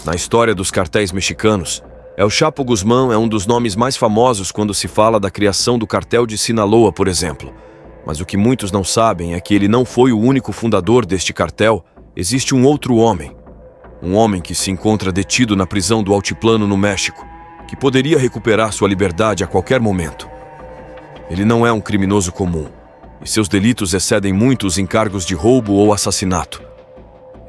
Na história dos cartéis mexicanos, El Chapo Guzmán é um dos nomes mais famosos quando se fala da criação do cartel de Sinaloa, por exemplo. Mas o que muitos não sabem é que ele não foi o único fundador deste cartel. Existe um outro homem. Um homem que se encontra detido na prisão do Altiplano, no México, que poderia recuperar sua liberdade a qualquer momento. Ele não é um criminoso comum, e seus delitos excedem muito os encargos de roubo ou assassinato.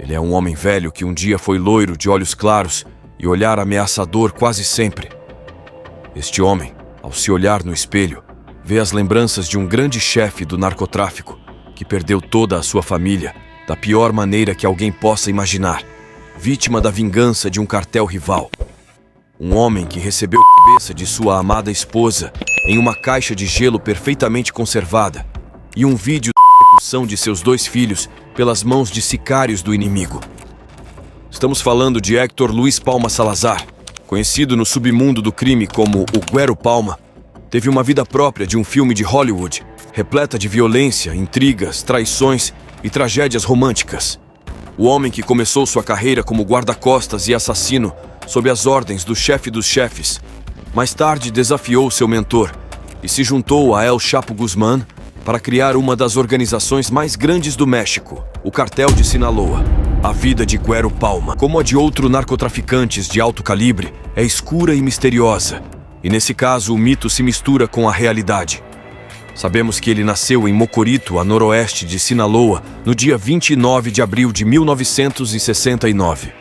Ele é um homem velho que um dia foi loiro, de olhos claros e olhar ameaçador quase sempre. Este homem, ao se olhar no espelho, vê as lembranças de um grande chefe do narcotráfico que perdeu toda a sua família da pior maneira que alguém possa imaginar, vítima da vingança de um cartel rival. Um homem que recebeu a cabeça de sua amada esposa em uma caixa de gelo perfeitamente conservada e um vídeo da execução de seus 2 filhos pelas mãos de sicários do inimigo. Estamos falando de Héctor Luis Palma Salazar, conhecido no submundo do crime como o Güero Palma. Teve uma vida própria de um filme de Hollywood, repleta de violência, intrigas, traições e tragédias românticas. O homem que começou sua carreira como guarda-costas e assassino sob as ordens do chefe dos chefes, mais tarde desafiou seu mentor e se juntou a El Chapo Guzmán para criar uma das organizações mais grandes do México, o Cartel de Sinaloa. A vida de Güero Palma, como a de outros narcotraficantes de alto calibre, é escura e misteriosa, e nesse caso o mito se mistura com a realidade. Sabemos que ele nasceu em Mocorito, a noroeste de Sinaloa, no dia 29 de abril de 1969.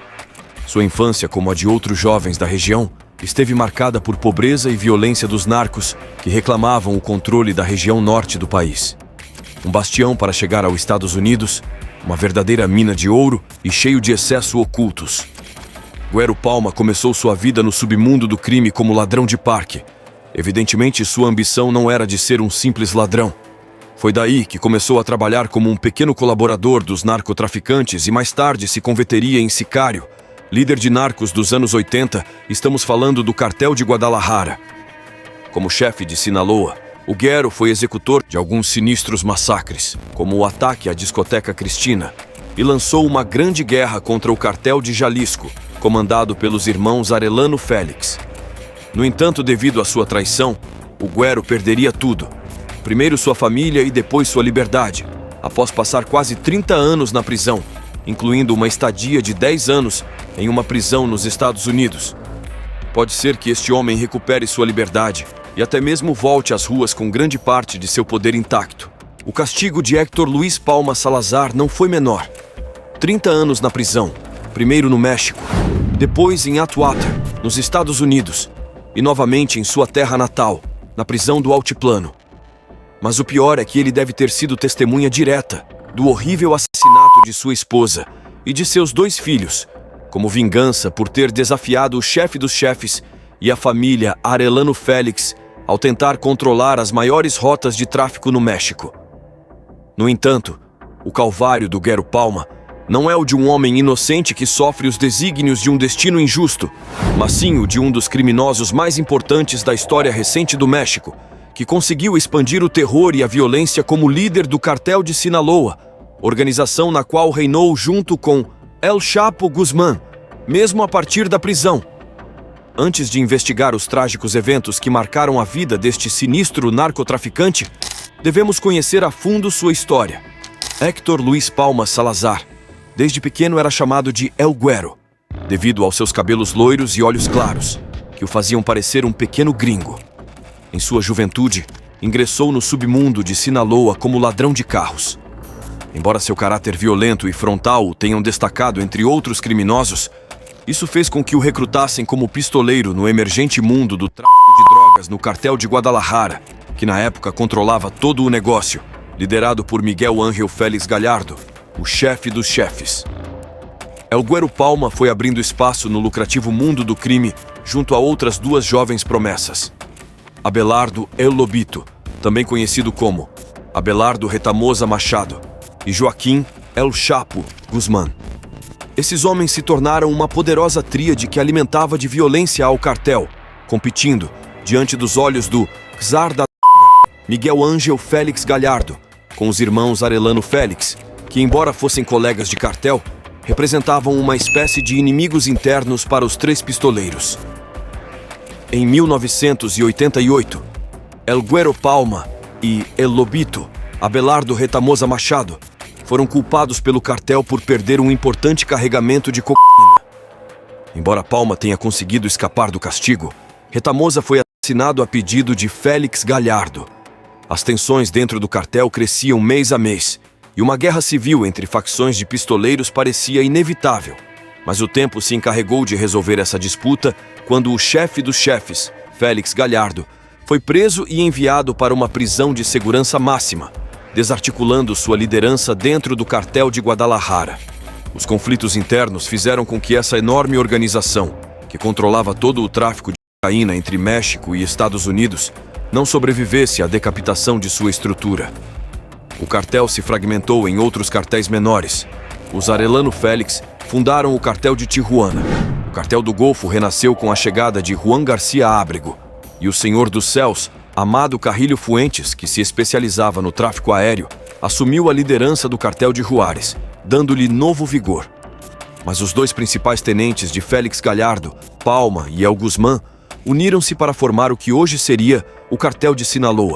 Sua infância, como a de outros jovens da região, esteve marcada por pobreza e violência dos narcos que reclamavam o controle da região norte do país. Um bastião para chegar aos Estados Unidos, uma verdadeira mina de ouro e cheio de excessos ocultos. Güero Palma começou sua vida no submundo do crime como ladrão de parque. Evidentemente, sua ambição não era de ser um simples ladrão. Foi daí que começou a trabalhar como um pequeno colaborador dos narcotraficantes e mais tarde se converteria em sicário. Líder de narcos dos anos 80, estamos falando do Cartel de Guadalajara. Como chefe de Sinaloa, o Güero foi executor de alguns sinistros massacres, como o ataque à discoteca Cristina, e lançou uma grande guerra contra o Cartel de Jalisco, comandado pelos irmãos Arellano Félix. No entanto, devido à sua traição, o Güero perderia tudo. Primeiro sua família e depois sua liberdade, após passar quase 30 anos na prisão, incluindo uma estadia de 10 anos em uma prisão nos Estados Unidos. Pode ser que este homem recupere sua liberdade e até mesmo volte às ruas com grande parte de seu poder intacto. O castigo de Héctor Luis Palma Salazar não foi menor. 30 anos na prisão, primeiro no México, depois em Atwater, nos Estados Unidos, e novamente em sua terra natal, na prisão do Altiplano. Mas o pior é que ele deve ter sido testemunha direta do horrível assassinato de sua esposa e de seus 2 filhos, como vingança por ter desafiado o chefe dos chefes e a família Arellano Félix ao tentar controlar as maiores rotas de tráfico no México. No entanto, o calvário do Güero Palma não é o de um homem inocente que sofre os desígnios de um destino injusto, mas sim o de um dos criminosos mais importantes da história recente do México, que conseguiu expandir o terror e a violência como líder do Cartel de Sinaloa, organização na qual reinou junto com El Chapo Guzmán, mesmo a partir da prisão. Antes de investigar os trágicos eventos que marcaram a vida deste sinistro narcotraficante, devemos conhecer a fundo sua história. Héctor Luis Palma Salazar, desde pequeno era chamado de El Güero, devido aos seus cabelos loiros e olhos claros, que o faziam parecer um pequeno gringo. Em sua juventude, ingressou no submundo de Sinaloa como ladrão de carros. Embora seu caráter violento e frontal o tenham destacado entre outros criminosos, isso fez com que o recrutassem como pistoleiro no emergente mundo do tráfico de drogas no Cartel de Guadalajara, que na época controlava todo o negócio, liderado por Miguel Ángel Félix Gallardo, o chefe dos chefes. El Güero Palma foi abrindo espaço no lucrativo mundo do crime junto a outras 2 jovens promessas. Abelardo El Lobito, também conhecido como Abelardo Retamosa Machado, e Joaquim El Chapo Guzmán. Esses homens se tornaram uma poderosa tríade que alimentava de violência ao cartel, competindo diante dos olhos do czar da Miguel Ángel Félix Gallardo, com os irmãos Arellano Félix, que embora fossem colegas de cartel, representavam uma espécie de inimigos internos para os três pistoleiros. Em 1988, El Güero Palma e El Lobito Abelardo Retamosa Machado foram culpados pelo cartel por perder um importante carregamento de cocaína. Embora Palma tenha conseguido escapar do castigo, Retamosa foi assassinado a pedido de Félix Gallardo. As tensões dentro do cartel cresciam mês a mês, e uma guerra civil entre facções de pistoleiros parecia inevitável. Mas o tempo se encarregou de resolver essa disputa quando o chefe dos chefes, Félix Gallardo, foi preso e enviado para uma prisão de segurança máxima, desarticulando sua liderança dentro do cartel de Guadalajara. Os conflitos internos fizeram com que essa enorme organização, que controlava todo o tráfico de cocaína entre México e Estados Unidos, não sobrevivesse à decapitação de sua estrutura. O cartel se fragmentou em outros cartéis menores. Os Arellano Félix fundaram o cartel de Tijuana. O cartel do Golfo renasceu com a chegada de Juan García Ábrego. E o Senhor dos Céus, Amado Carrillo Fuentes, que se especializava no tráfico aéreo, assumiu a liderança do cartel de Juárez, dando-lhe novo vigor. Mas os dois principais tenentes de Félix Gallardo, Palma e El Guzmán, uniram-se para formar o que hoje seria o cartel de Sinaloa,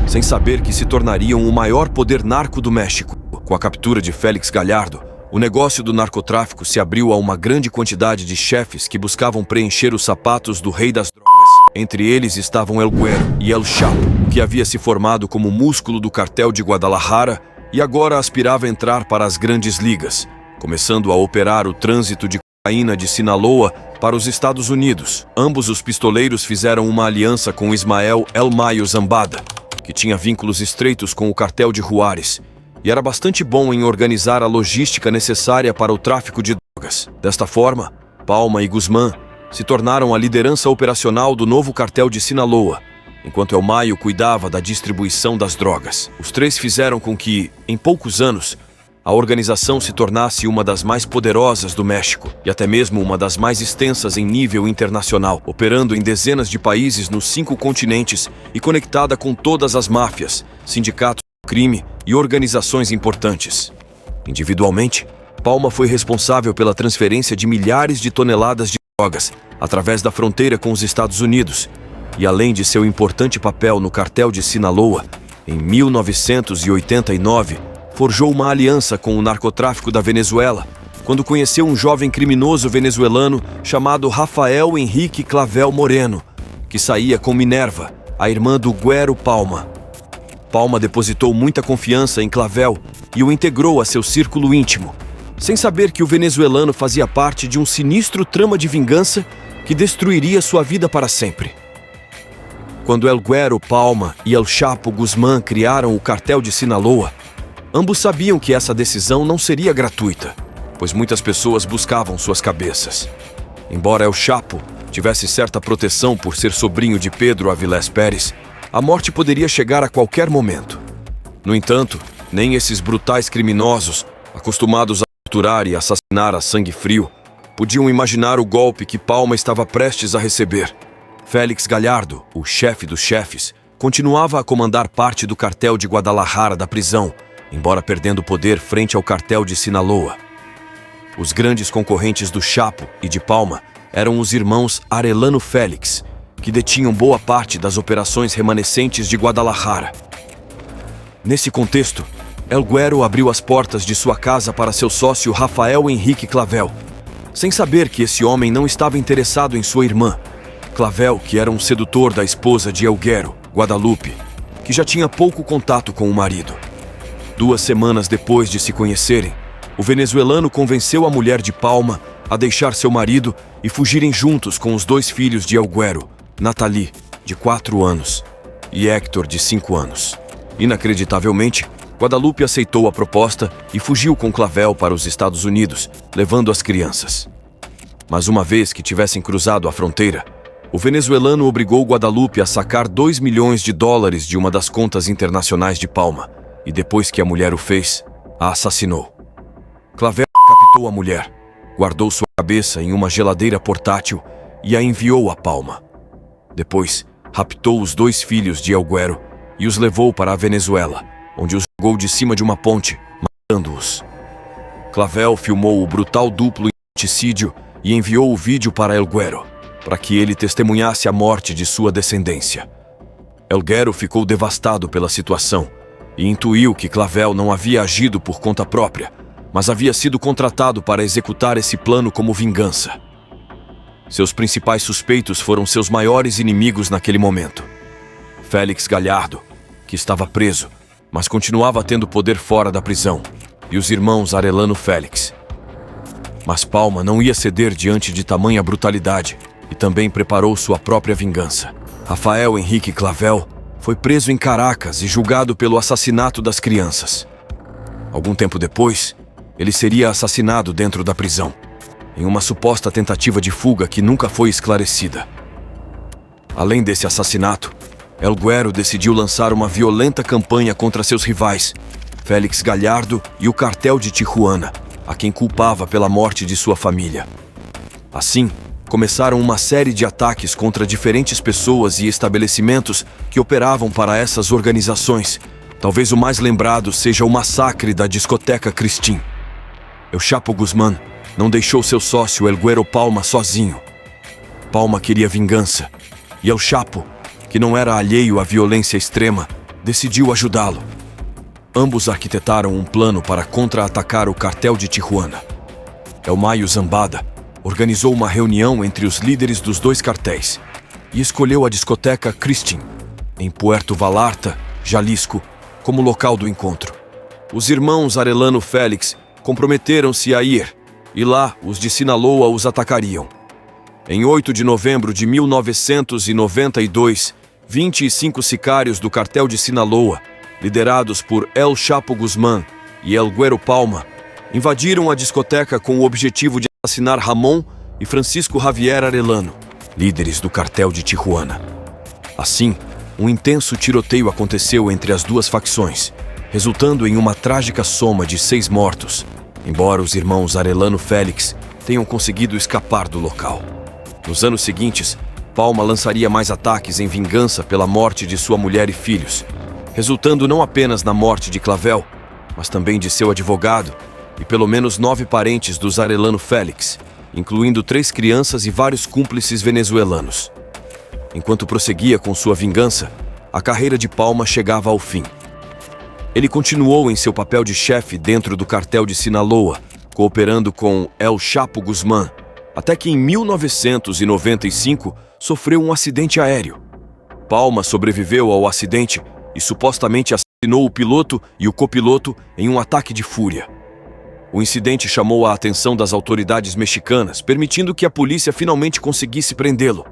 sem saber que se tornariam o maior poder narco do México. Com a captura de Félix Gallardo, o negócio do narcotráfico se abriu a uma grande quantidade de chefes que buscavam preencher os sapatos do rei das drogas. Entre eles estavam El Güero e El Chapo, que havia se formado como músculo do cartel de Guadalajara e agora aspirava a entrar para as grandes ligas, começando a operar o trânsito de cocaína de Sinaloa para os Estados Unidos. Ambos os pistoleiros fizeram uma aliança com Ismael El Mayo Zambada, que tinha vínculos estreitos com o cartel de Juárez e era bastante bom em organizar a logística necessária para o tráfico de drogas. Desta forma, Palma e Guzmán se tornaram a liderança operacional do novo cartel de Sinaloa, enquanto El Mayo cuidava da distribuição das drogas. Os três fizeram com que, em poucos anos, a organização se tornasse uma das mais poderosas do México e até mesmo uma das mais extensas em nível internacional, operando em dezenas de países nos 5 continentes e conectada com todas as máfias, sindicatos do crime e organizações importantes. Individualmente, Palma foi responsável pela transferência de milhares de toneladas de drogas através da fronteira com os Estados Unidos e, além de seu importante papel no cartel de Sinaloa, em 1989, forjou uma aliança com o narcotráfico da Venezuela, quando conheceu um jovem criminoso venezuelano chamado Rafael Henrique Clavel Moreno, que saía com Minerva, a irmã do Güero Palma. Palma depositou muita confiança em Clavel e o integrou a seu círculo íntimo, sem saber que o venezuelano fazia parte de um sinistro trama de vingança que destruiria sua vida para sempre. Quando El Güero Palma e El Chapo Guzmán criaram o cartel de Sinaloa, ambos sabiam que essa decisão não seria gratuita, pois muitas pessoas buscavam suas cabeças. Embora El Chapo tivesse certa proteção por ser sobrinho de Pedro Avilés Pérez, a morte poderia chegar a qualquer momento. No entanto, nem esses brutais criminosos, acostumados a torturar e assassinar a sangue frio, podiam imaginar o golpe que Palma estava prestes a receber. Félix Gallardo, o chefe dos chefes, continuava a comandar parte do cartel de Guadalajara da prisão, embora perdendo poder frente ao cartel de Sinaloa. Os grandes concorrentes do Chapo e de Palma eram os irmãos Arellano Félix, que detinham boa parte das operações remanescentes de Guadalajara. Nesse contexto, El Güero abriu as portas de sua casa para seu sócio Rafael Henrique Clavel, sem saber que esse homem não estava interessado em sua irmã. Clavel, que era um sedutor da esposa de El Güero, Guadalupe, que já tinha pouco contato com o marido. 2 semanas depois de se conhecerem, o venezuelano convenceu a mulher de Palma a deixar seu marido e fugirem juntos com os 2 filhos de El Güero, Nathalie, de 4 anos, e Héctor, de 5 anos. Inacreditavelmente, Guadalupe aceitou a proposta e fugiu com Clavel para os Estados Unidos, levando as crianças. Mas uma vez que tivessem cruzado a fronteira, o venezuelano obrigou Guadalupe a sacar $2 milhões de uma das contas internacionais de Palma, e depois que a mulher o fez, a assassinou. Clavel captou a mulher, guardou sua cabeça em uma geladeira portátil e a enviou a Palma. Depois, raptou os 2 filhos de El Güero e os levou para a Venezuela, onde os jogou de cima de uma ponte, matando-os. Clavel filmou o brutal duplo infanticídio e enviou o vídeo para El Guero, para que ele testemunhasse a morte de sua descendência. El Guero ficou devastado pela situação e intuiu que Clavel não havia agido por conta própria, mas havia sido contratado para executar esse plano como vingança. Seus principais suspeitos foram seus maiores inimigos naquele momento. Félix Gallardo, que estava preso, mas continuava tendo poder fora da prisão, e os irmãos Arellano Félix. Mas Palma não ia ceder diante de tamanha brutalidade e também preparou sua própria vingança. Rafael Henrique Clavel foi preso em Caracas e julgado pelo assassinato das crianças. Algum tempo depois, ele seria assassinado dentro da prisão, em uma suposta tentativa de fuga que nunca foi esclarecida. Além desse assassinato, El Guero decidiu lançar uma violenta campanha contra seus rivais, Félix Gallardo e o cartel de Tijuana, a quem culpava pela morte de sua família. Assim, começaram uma série de ataques contra diferentes pessoas e estabelecimentos que operavam para essas organizações. Talvez o mais lembrado seja o massacre da discoteca Cristin. El Chapo Guzmán não deixou seu sócio El Guero Palma sozinho. Palma queria vingança, e El Chapo, que não era alheio à violência extrema, decidiu ajudá-lo. Ambos arquitetaram um plano para contra-atacar o cartel de Tijuana. El Mayo Zambada organizou uma reunião entre os líderes dos dois cartéis e escolheu a discoteca Cristin, em Puerto Vallarta, Jalisco, como local do encontro. Os irmãos Arellano Félix comprometeram-se a ir, e lá os de Sinaloa os atacariam. Em 8 de novembro de 1992, 25 sicários do cartel de Sinaloa, liderados por El Chapo Guzmán e El Guero Palma, invadiram a discoteca com o objetivo de assassinar Ramon e Francisco Javier Arellano, líderes do cartel de Tijuana. Assim, um intenso tiroteio aconteceu entre as duas facções, resultando em uma trágica soma de 6 mortos, embora os irmãos Arellano Félix tenham conseguido escapar do local. Nos anos seguintes, Palma lançaria mais ataques em vingança pela morte de sua mulher e filhos, resultando não apenas na morte de Clavel, mas também de seu advogado e pelo menos 9 parentes dos Arellano Félix, incluindo 3 crianças e vários cúmplices venezuelanos. Enquanto prosseguia com sua vingança, a carreira de Palma chegava ao fim. Ele continuou em seu papel de chefe dentro do cartel de Sinaloa, cooperando com El Chapo Guzmán, até que em 1995 sofreu um acidente aéreo. Palma sobreviveu ao acidente e supostamente assassinou o piloto e o copiloto em um ataque de fúria. O incidente chamou a atenção das autoridades mexicanas, permitindo que a polícia finalmente conseguisse prendê-lo.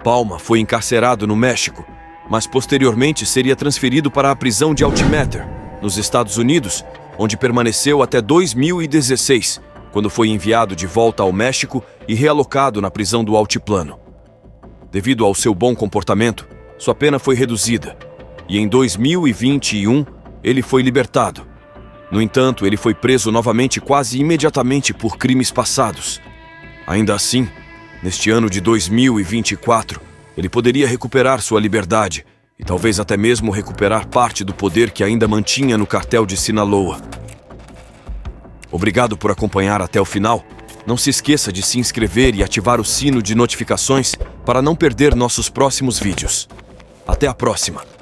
Palma foi encarcerado no México, mas posteriormente seria transferido para a prisão de Altimeter, nos Estados Unidos, onde permaneceu até 2016, quando foi enviado de volta ao México e realocado na prisão do Altiplano. Devido ao seu bom comportamento, sua pena foi reduzida, e em 2021 ele foi libertado. No entanto, ele foi preso novamente quase imediatamente por crimes passados. Ainda assim, neste ano de 2024, ele poderia recuperar sua liberdade e talvez até mesmo recuperar parte do poder que ainda mantinha no cartel de Sinaloa. Obrigado por acompanhar até o final. Não se esqueça de se inscrever e ativar o sino de notificações para não perder nossos próximos vídeos. Até a próxima!